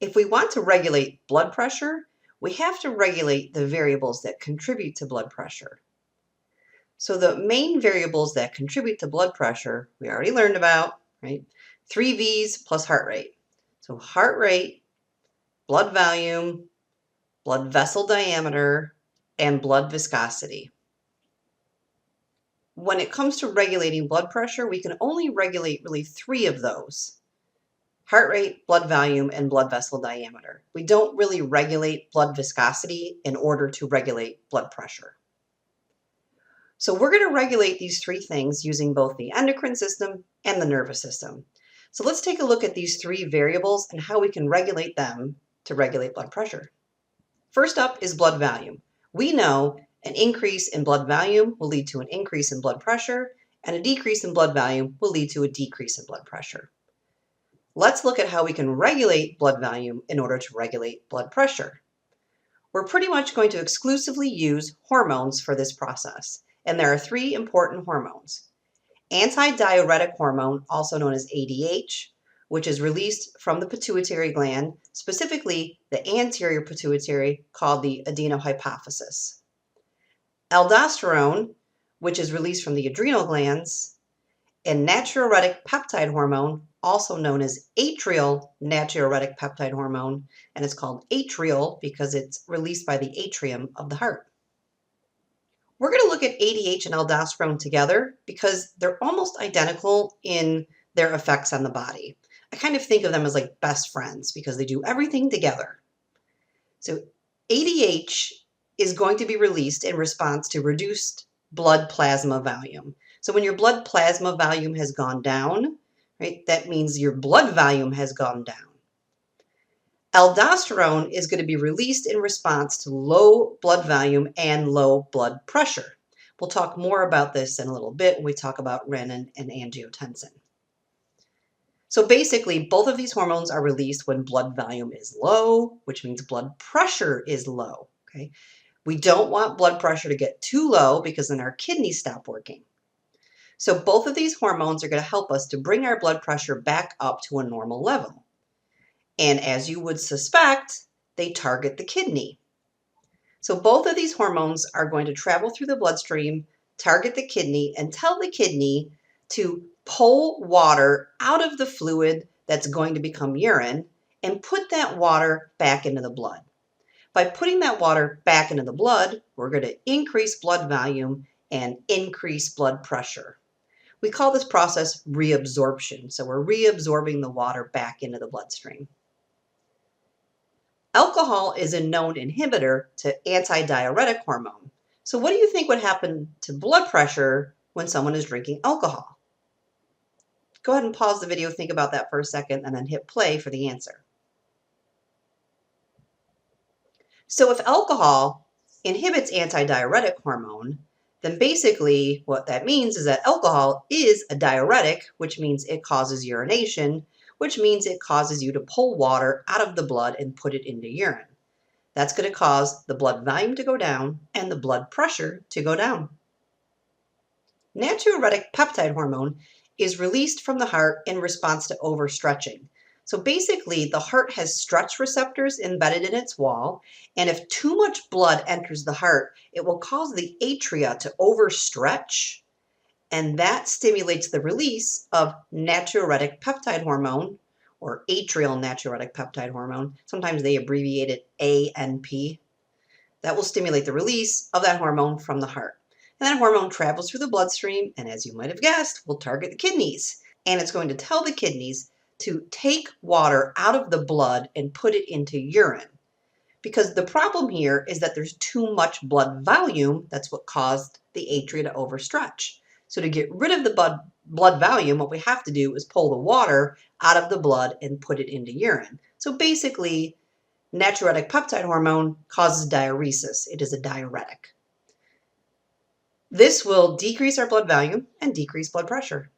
If we want to regulate blood pressure, we have to regulate the variables that contribute to blood pressure. So the main variables that contribute to blood pressure, we already learned about, right? 3 V's plus heart rate. So heart rate, blood volume, blood vessel diameter, and blood viscosity. When it comes to regulating blood pressure, we can only regulate really 3 of those. Heart rate, blood volume, and blood vessel diameter. We don't really regulate blood viscosity in order to regulate blood pressure. So we're going to regulate these 3 things using both the endocrine system and the nervous system. So let's take a look at these 3 variables and how we can regulate them to regulate blood pressure. First up is blood volume. We know an increase in blood volume will lead to an increase in blood pressure, and a decrease in blood volume will lead to a decrease in blood pressure. Let's look at how we can regulate blood volume in order to regulate blood pressure. We're pretty much going to exclusively use hormones for this process, and there are 3 important hormones. Antidiuretic hormone, also known as ADH, which is released from the pituitary gland, specifically the anterior pituitary, called the adenohypophysis. Aldosterone, which is released from the adrenal glands, and natriuretic peptide hormone, also known as atrial natriuretic peptide hormone, and it's called atrial because it's released by the atrium of the heart. We're going to look at ADH and aldosterone together because they're almost identical in their effects on the body. I kind of think of them as like best friends because they do everything together. So ADH is going to be released in response to reduced blood plasma volume. So when your blood plasma volume has gone down, right, that means your blood volume has gone down. Aldosterone is going to be released in response to low blood volume and low blood pressure. We'll talk more about this in a little bit when we talk about renin and angiotensin. So basically, both of these hormones are released when blood volume is low, which means blood pressure is low. Okay? We don't want blood pressure to get too low because then our kidneys stop working. So both of these hormones are going to help us to bring our blood pressure back up to a normal level. And as you would suspect, they target the kidney. So both of these hormones are going to travel through the bloodstream, target the kidney, and tell the kidney to pull water out of the fluid that's going to become urine and put that water back into the blood. By putting that water back into the blood, we're going to increase blood volume and increase blood pressure. We call this process reabsorption. So we're reabsorbing the water back into the bloodstream. Alcohol is a known inhibitor to antidiuretic hormone. So what do you think would happen to blood pressure when someone is drinking alcohol? Go ahead and pause the video, think about that for a second, and then hit play for the answer. So if alcohol inhibits antidiuretic hormone, then basically what that means is that alcohol is a diuretic, which means it causes urination, which means it causes you to pull water out of the blood and put it into urine. That's going to cause the blood volume to go down and the blood pressure to go down. Natriuretic peptide hormone is released from the heart in response to overstretching. So basically, the heart has stretch receptors embedded in its wall, and if too much blood enters the heart, it will cause the atria to overstretch, and that stimulates the release of natriuretic peptide hormone, or atrial natriuretic peptide hormone. Sometimes they abbreviate it ANP. That will stimulate the release of that hormone from the heart. And that hormone travels through the bloodstream, and as you might have guessed, will target the kidneys. And it's going to tell the kidneys to take water out of the blood and put it into urine. Because the problem here is that there's too much blood volume. That's what caused the atria to overstretch. So to get rid of the blood volume, what we have to do is pull the water out of the blood and put it into urine. So basically, natriuretic peptide hormone causes diuresis. It is a diuretic. This will decrease our blood volume and decrease blood pressure.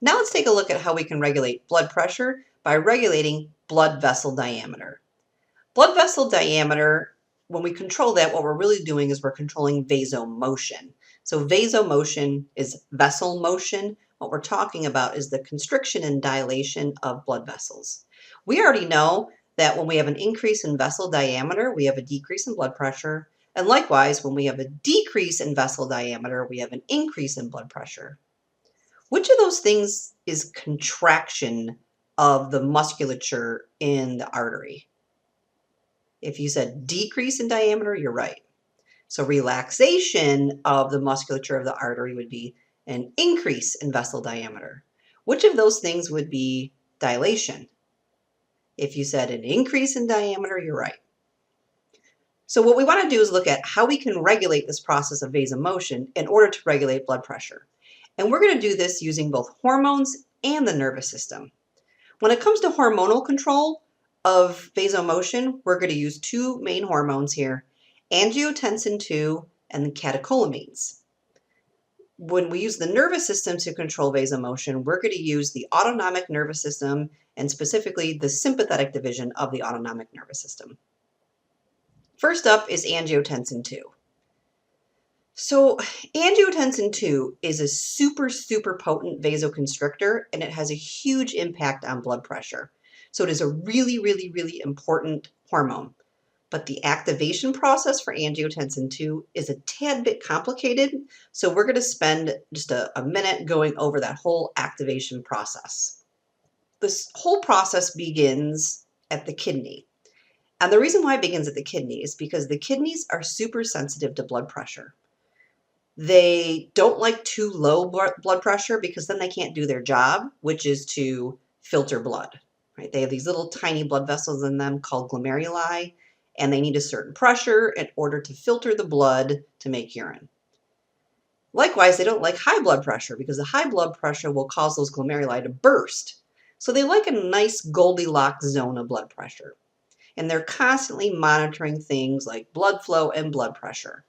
Now let's take a look at how we can regulate blood pressure by regulating blood vessel diameter. Blood vessel diameter, when we control that, what we're really doing is we're controlling vasomotion. So vasomotion is vessel motion. What we're talking about is the constriction and dilation of blood vessels. We already know that when we have an increase in vessel diameter, we have a decrease in blood pressure. And likewise, when we have a decrease in vessel diameter, we have an increase in blood pressure. Which of those things is contraction of the musculature in the artery? If you said decrease in diameter, you're right. So relaxation of the musculature of the artery would be an increase in vessel diameter. Which of those things would be dilation? If you said an increase in diameter, you're right. So what we want to do is look at how we can regulate this process of vasomotion in order to regulate blood pressure. And we're going to do this using both hormones and the nervous system. When it comes to hormonal control of vasomotion, we're going to use two main hormones here, angiotensin II and the catecholamines. When we use the nervous system to control vasomotion, we're going to use the autonomic nervous system and specifically the sympathetic division of the autonomic nervous system. First up is angiotensin II. So angiotensin II is a super potent vasoconstrictor, and it has a huge impact on blood pressure. So it is a really important hormone. But the activation process for angiotensin II is a tad bit complicated, so we're going to spend just a minute going over that whole activation process. This whole process begins at the kidney. And the reason why it begins at the kidney is because the kidneys are super sensitive to blood pressure. They don't like too low blood pressure because then they can't do their job, which is to filter blood. Right? They have these little tiny blood vessels in them called glomeruli, and they need a certain pressure in order to filter the blood to make urine. Likewise, they don't like high blood pressure because the high blood pressure will cause those glomeruli to burst. So they like a nice Goldilocks zone of blood pressure. And they're constantly monitoring things like blood flow and blood pressure.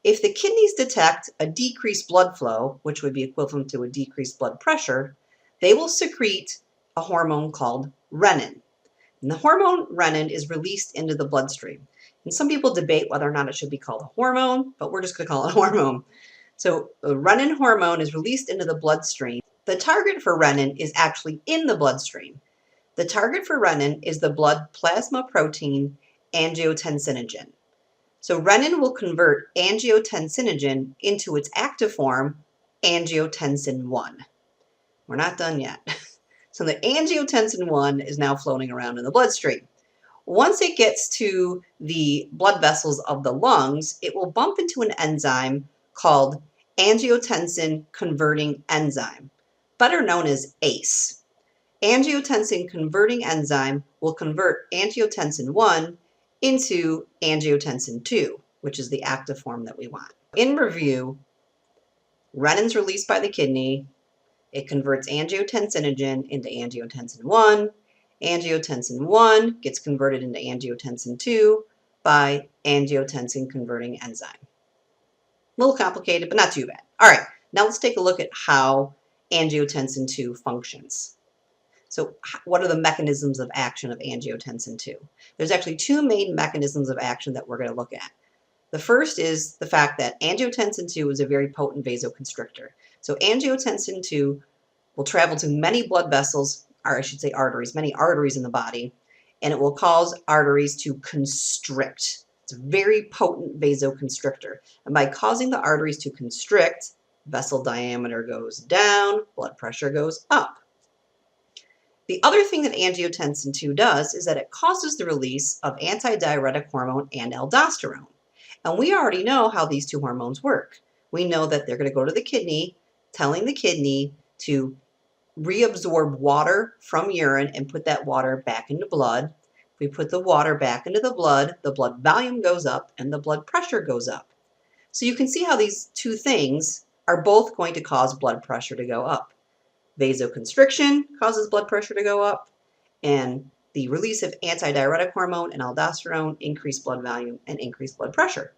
If the kidneys detect a decreased blood flow, which would be equivalent to a decreased blood pressure, they will secrete a hormone called renin. And the hormone renin is released into the bloodstream. And some people debate whether or not it should be called a hormone, but we're just going to call it a hormone. So the renin hormone is released into the bloodstream. The target for renin is actually in the bloodstream. The target for renin is the blood plasma protein angiotensinogen. So renin will convert angiotensinogen into its active form, angiotensin I. We're not done yet. So the angiotensin I is now floating around in the bloodstream. Once it gets to the blood vessels of the lungs, it will bump into an enzyme called angiotensin converting enzyme, better known as ACE. Angiotensin converting enzyme will convert angiotensin I into angiotensin II, which is the active form that we want. In review, renin's released by the kidney. It converts angiotensinogen into angiotensin I. Angiotensin I gets converted into angiotensin II by angiotensin converting enzyme. A little complicated, but not too bad. All right, now let's take a look at how angiotensin II functions. So what are the mechanisms of action of angiotensin II? There's actually two main mechanisms of action that we're going to look at. The first is the fact that angiotensin II is a very potent vasoconstrictor. So angiotensin II will travel to many blood vessels, or I should say arteries, many arteries in the body, and it will cause arteries to constrict. It's a very potent vasoconstrictor. And by causing the arteries to constrict, vessel diameter goes down, blood pressure goes up. The other thing that angiotensin II does is that it causes the release of antidiuretic hormone and aldosterone. And we already know how these two hormones work. We know that they're going to go to the kidney, telling the kidney to reabsorb water from urine and put that water back into blood. If we put the water back into the blood volume goes up and the blood pressure goes up. So you can see how these two things are both going to cause blood pressure to go up. Vasoconstriction causes blood pressure to go up, and the release of antidiuretic hormone and aldosterone increase blood volume and increase blood pressure.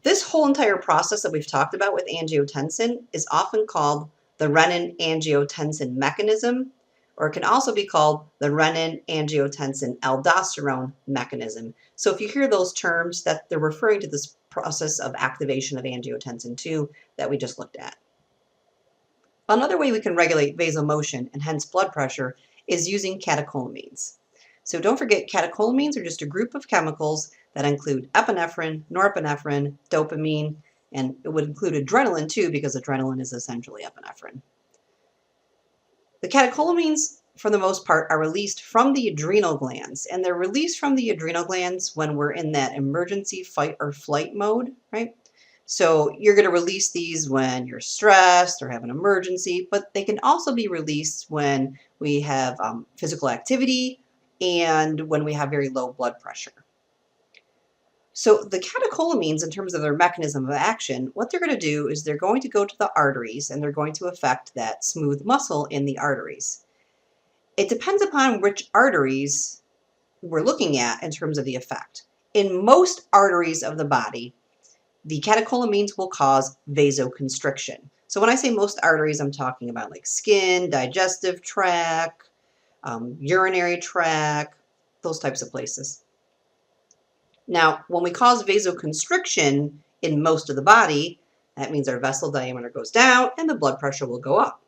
This whole entire process that we've talked about with angiotensin is often called the renin-angiotensin mechanism, or it can also be called the renin-angiotensin-aldosterone mechanism. So if you hear those terms, that they're referring to this process of activation of angiotensin II that we just looked at. Another way we can regulate vasomotion and hence blood pressure is using catecholamines. So don't forget, catecholamines are just a group of chemicals that include epinephrine, norepinephrine, dopamine, and it would include adrenaline too, because adrenaline is essentially epinephrine. The catecholamines, for the most part, are released from the adrenal glands, and they're released from the adrenal glands when we're in that emergency fight or flight mode, right? So you're going to release these when you're stressed or have an emergency, but they can also be released when we have physical activity and when we have very low blood pressure. So the catecholamines, in terms of their mechanism of action, what they're going to do is they're going to go to the arteries and they're going to affect that smooth muscle in the arteries. It depends upon which arteries we're looking at in terms of the effect. In most arteries of the body, the catecholamines will cause vasoconstriction. So when I say most arteries, I'm talking about like skin, digestive tract, urinary tract, those types of places. Now, when we cause vasoconstriction in most of the body, that means our vessel diameter goes down and the blood pressure will go up.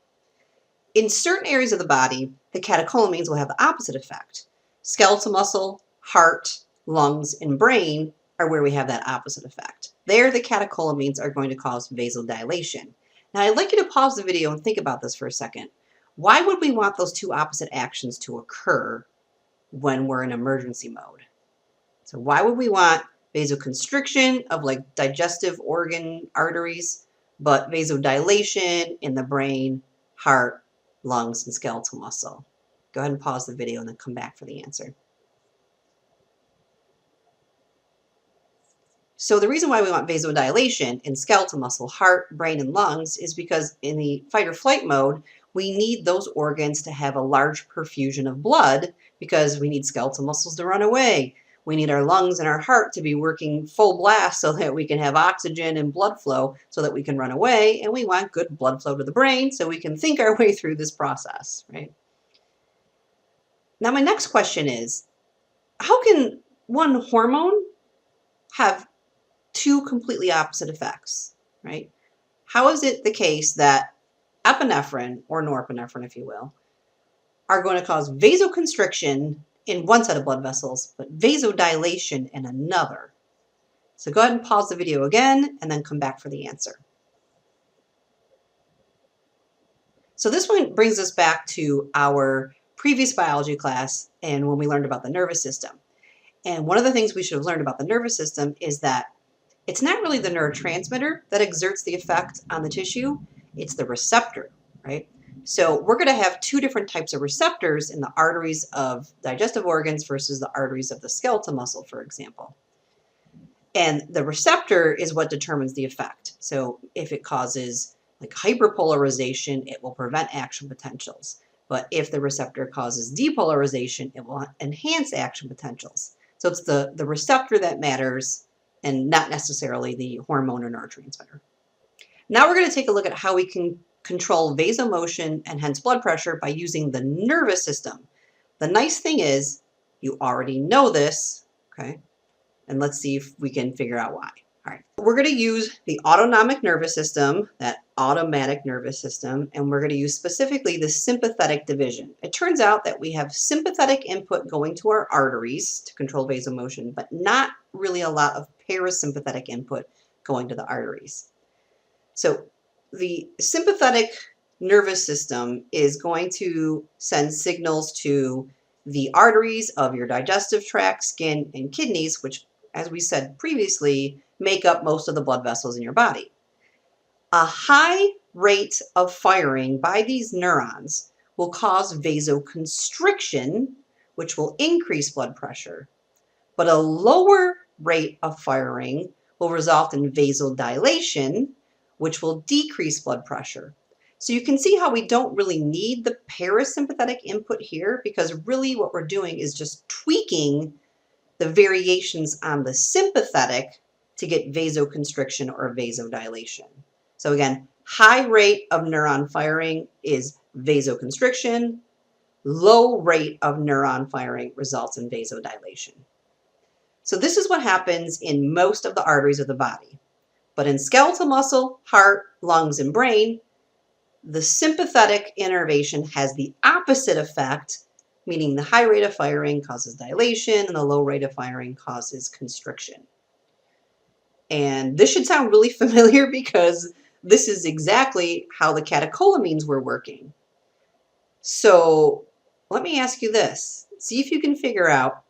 In certain areas of the body, the catecholamines will have the opposite effect. Skeletal muscle, heart, lungs, and brain are where we have that opposite effect. There, the catecholamines are going to cause vasodilation. Now, I'd like you to pause the video and think about this for a second. Why would we want those two opposite actions to occur when we're in emergency mode? So why would we want vasoconstriction of like digestive organ arteries, but vasodilation in the brain, heart, lungs, and skeletal muscle? Go ahead and pause the video and then come back for the answer. So the reason why we want vasodilation in skeletal muscle, heart, brain, and lungs is because in the fight or flight mode, we need those organs to have a large perfusion of blood because we need skeletal muscles to run away. We need our lungs and our heart to be working full blast so that we can have oxygen and blood flow so that we can run away. And we want good blood flow to the brain so we can think our way through this process, right? Now, my next question is, how can one hormone have two completely opposite effects, right? How is it the case that epinephrine, or norepinephrine, if you will, are going to cause vasoconstriction in one set of blood vessels, but vasodilation in another? So go ahead and pause the video again and then come back for the answer. So this one brings us back to our previous biology class and when we learned about the nervous system. And one of the things we should have learned about the nervous system is that it's not really the neurotransmitter that exerts the effect on the tissue, it's the receptor, right? So we're going to have two different types of receptors in the arteries of digestive organs versus the arteries of the skeletal muscle, for example. And the receptor is what determines the effect. So if it causes like hyperpolarization, it will prevent action potentials. But if the receptor causes depolarization, it will enhance action potentials. So it's the receptor that matters and not necessarily the hormone or neurotransmitter. Now we're going to take a look at how we can control vasomotion and hence blood pressure by using the nervous system. The nice thing is you already know this, okay? And let's see if we can figure out why. All right, we're going to use the autonomic nervous system, that automatic nervous system, and we're going to use specifically the sympathetic division. It turns out that we have sympathetic input going to our arteries to control vasomotion, but not really a lot of parasympathetic input going to the arteries. So the sympathetic nervous system is going to send signals to the arteries of your digestive tract, skin, and kidneys, which, as we said previously, make up most of the blood vessels in your body. A high rate of firing by these neurons will cause vasoconstriction, which will increase blood pressure, but a lower rate of firing will result in vasodilation, which will decrease blood pressure. So you can see how we don't really need the parasympathetic input here, because really what we're doing is just tweaking the variations on the sympathetic to get vasoconstriction or vasodilation. So again, high rate of neuron firing is vasoconstriction. Low rate of neuron firing results in vasodilation. So this is what happens in most of the arteries of the body. But in skeletal muscle, heart, lungs, and brain, the sympathetic innervation has the opposite effect meaning the high rate of firing causes dilation and the low rate of firing causes constriction. And this should sound really familiar because this is exactly how the catecholamines were working. So let me ask you this. See if you can figure out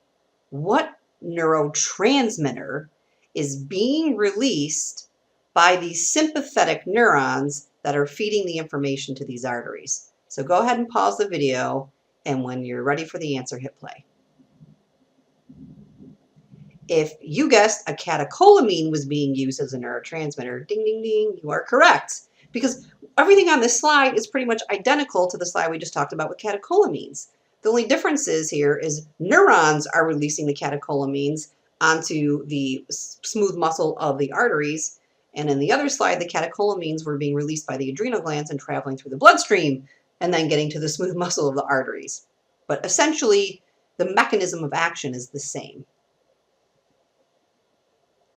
what neurotransmitter is being released by these sympathetic neurons that are feeding the information to these arteries. So go ahead and pause the video, and when you're ready for the answer, hit play. If you guessed a catecholamine was being used as a neurotransmitter, ding, ding, ding, you are correct. Because everything on this slide is pretty much identical to the slide we just talked about with catecholamines. The only difference is neurons are releasing the catecholamines onto the smooth muscle of the arteries. And in the other slide, the catecholamines were being released by the adrenal glands and traveling through the bloodstream and then getting to the smooth muscle of the arteries. But essentially, the mechanism of action is the same.